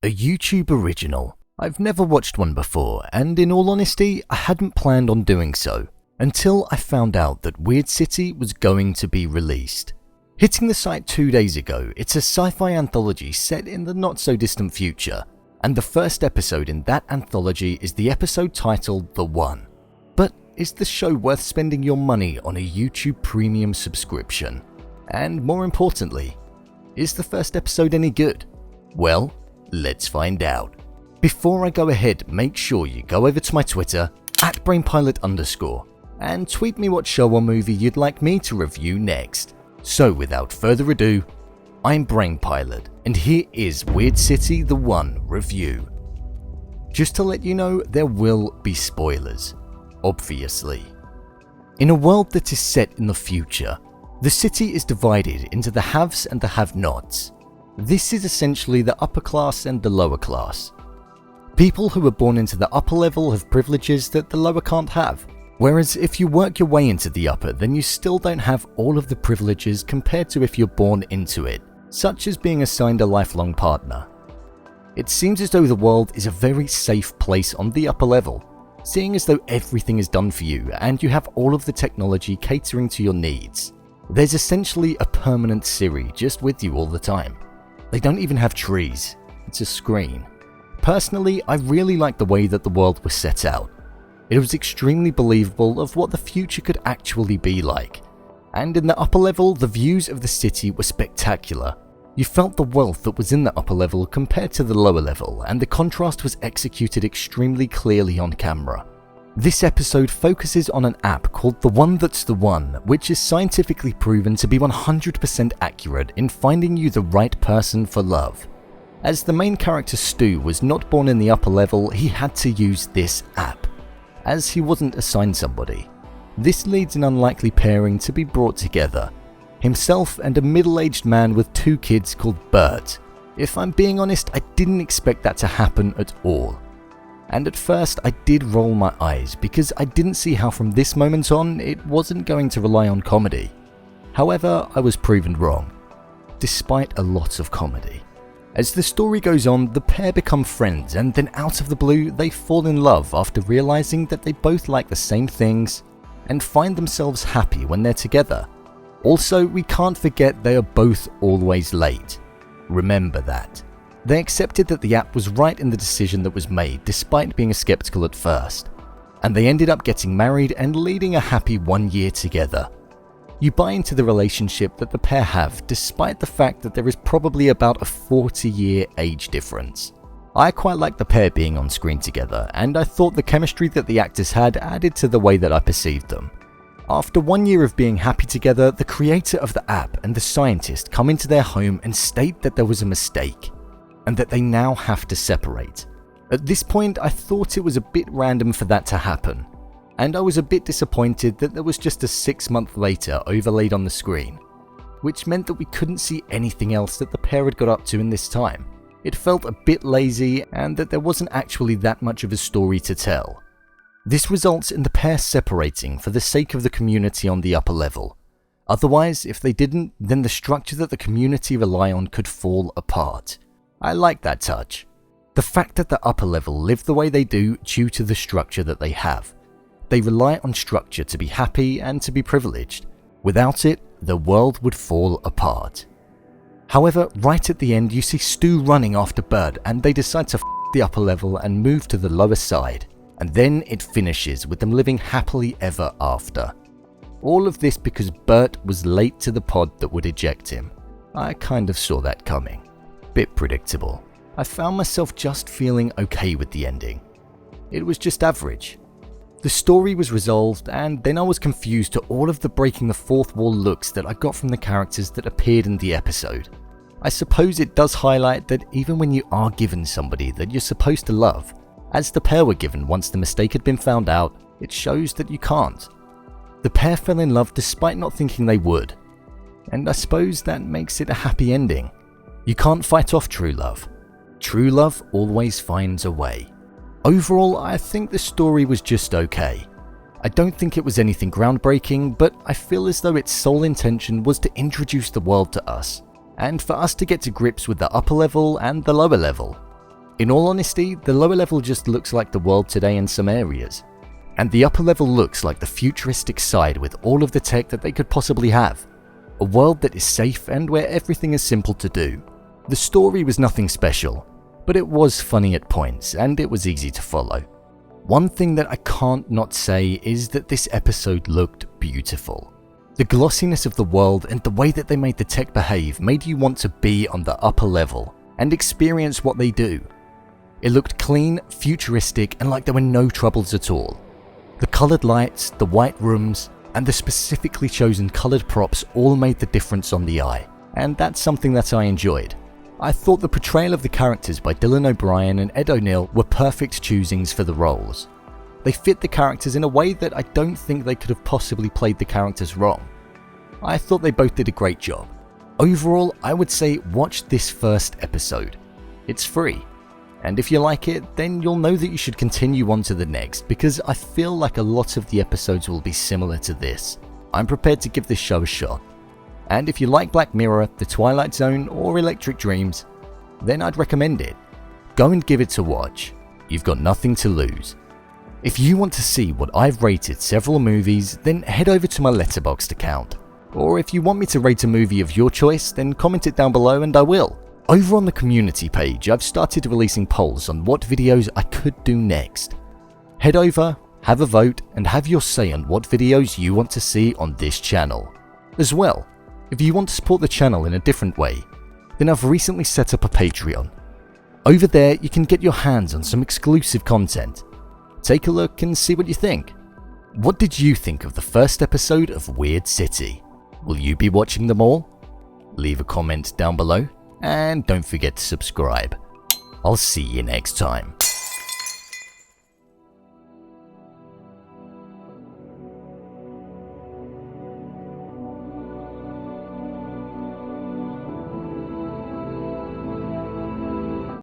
A YouTube original. I've never watched one before, and in all honesty, I hadn't planned on doing so, until I found out that Weird City was going to be released. Hitting the site 2 days ago, it's a sci-fi anthology set in the not-so-distant future, and the first episode in that anthology is the episode titled The One. But is the show worth spending your money on a YouTube Premium subscription? And more importantly, is the first episode any good? Well, let's find out. Before I go ahead, make sure you go over to my Twitter, @brainpilot_, and tweet me what show or movie you'd like me to review next. So without further ado, I'm Brainpilot, and here is Weird City The One review. Just to let you know, there will be spoilers, obviously. In a world that is set in the future, the city is divided into the haves and the have-nots. This is essentially the upper class and the lower class. People who are born into the upper level have privileges that the lower can't have. Whereas if you work your way into the upper, then you still don't have all of the privileges compared to if you're born into it, such as being assigned a lifelong partner. It seems as though the world is a very safe place on the upper level, seeing as though everything is done for you and you have all of the technology catering to your needs. There's essentially a permanent Siri just with you all the time. They don't even have trees, it's a screen. Personally, I really like the way that the world was set out. It was extremely believable of what the future could actually be like. And in the upper level, the views of the city were spectacular. You felt the wealth that was in the upper level compared to the lower level, and the contrast was executed extremely clearly on camera. This episode focuses on an app called The One That's The One, which is scientifically proven to be 100% accurate in finding you the right person for love. As the main character Stu was not born in the upper level, he had to use this app, as he wasn't assigned somebody. This leads an unlikely pairing to be brought together, himself and a middle-aged man with 2 kids called Bert. If I'm being honest, I didn't expect that to happen at all. And at first I did roll my eyes because I didn't see how from this moment on it wasn't going to rely on comedy. However, I was proven wrong, despite a lot of comedy. As the story goes on, the pair become friends, and then out of the blue they fall in love after realizing that they both like the same things and find themselves happy when they're together. Also, we can't forget they are both always late. Remember that. They accepted that the app was right in the decision that was made despite being skeptical at first, and they ended up getting married and leading a happy 1 year together. You buy into the relationship that the pair have despite the fact that there is probably about a 40-year age difference. I quite like the pair being on screen together, and I thought the chemistry that the actors had added to the way that I perceived them. After 1 year of being happy together, the creator of the app and the scientist come into their home and state that there was a mistake, and that they now have to separate. At this point, I thought it was a bit random for that to happen, and I was a bit disappointed that there was just a 6-month later overlaid on the screen, which meant that we couldn't see anything else that the pair had got up to in this time. It felt a bit lazy and that there wasn't actually that much of a story to tell. This results in the pair separating for the sake of the community on the upper level. Otherwise, if they didn't, then the structure that the community rely on could fall apart. I like that touch. The fact that the upper level live the way they do due to the structure that they have. They rely on structure to be happy and to be privileged. Without it, the world would fall apart. However, right at the end you see Stu running after Bert, and they decide to f*** the upper level and move to the lower side. And then it finishes with them living happily ever after. All of this because Bert was late to the pod that would eject him. I kind of saw that coming. Bit predictable. I found myself just feeling okay with the ending. It was just average. The story was resolved, and then I was confused to all of the breaking the fourth wall looks that I got from the characters that appeared in the episode. I suppose it does highlight that even when you are given somebody that you're supposed to love, as the pair were given once the mistake had been found out, it shows that you can't. The pair fell in love despite not thinking they would, and I suppose that makes it a happy ending. You can't fight off true love. True love always finds a way. Overall, I think the story was just okay. I don't think it was anything groundbreaking, but I feel as though its sole intention was to introduce the world to us, and for us to get to grips with the upper level and the lower level. In all honesty, the lower level just looks like the world today in some areas, and the upper level looks like the futuristic side with all of the tech that they could possibly have. A world that is safe and where everything is simple to do. The story was nothing special, but it was funny at points and it was easy to follow. One thing that I can't not say is that this episode looked beautiful. The glossiness of the world and the way that they made the tech behave made you want to be on the upper level and experience what they do. It looked clean, futuristic, and like there were no troubles at all. The coloured lights, the white rooms, and the specifically chosen coloured props all made the difference on the eye, and that's something that I enjoyed. I thought the portrayal of the characters by Dylan O'Brien and Ed O'Neill were perfect choosings for the roles. They fit the characters in a way that I don't think they could have possibly played the characters wrong. I thought they both did a great job. Overall, I would say watch this first episode. It's free. And if you like it, then you'll know that you should continue on to the next, because I feel like a lot of the episodes will be similar to this. I'm prepared to give this show a shot. And if you like Black Mirror, The Twilight Zone, or Electric Dreams, then I'd recommend it. Go and give it a watch. You've got nothing to lose. If you want to see what I've rated several movies, then head over to my Letterboxd account. Or if you want me to rate a movie of your choice, then comment it down below and I will. Over on the community page, I've started releasing polls on what videos I could do next. Head over, have a vote, and have your say on what videos you want to see on this channel. As well, if you want to support the channel in a different way, then I've recently set up a Patreon. Over there, you can get your hands on some exclusive content. Take a look and see what you think. What did you think of the first episode of Weird City? Will you be watching them all? Leave a comment down below. And don't forget to subscribe. I'll see you next time.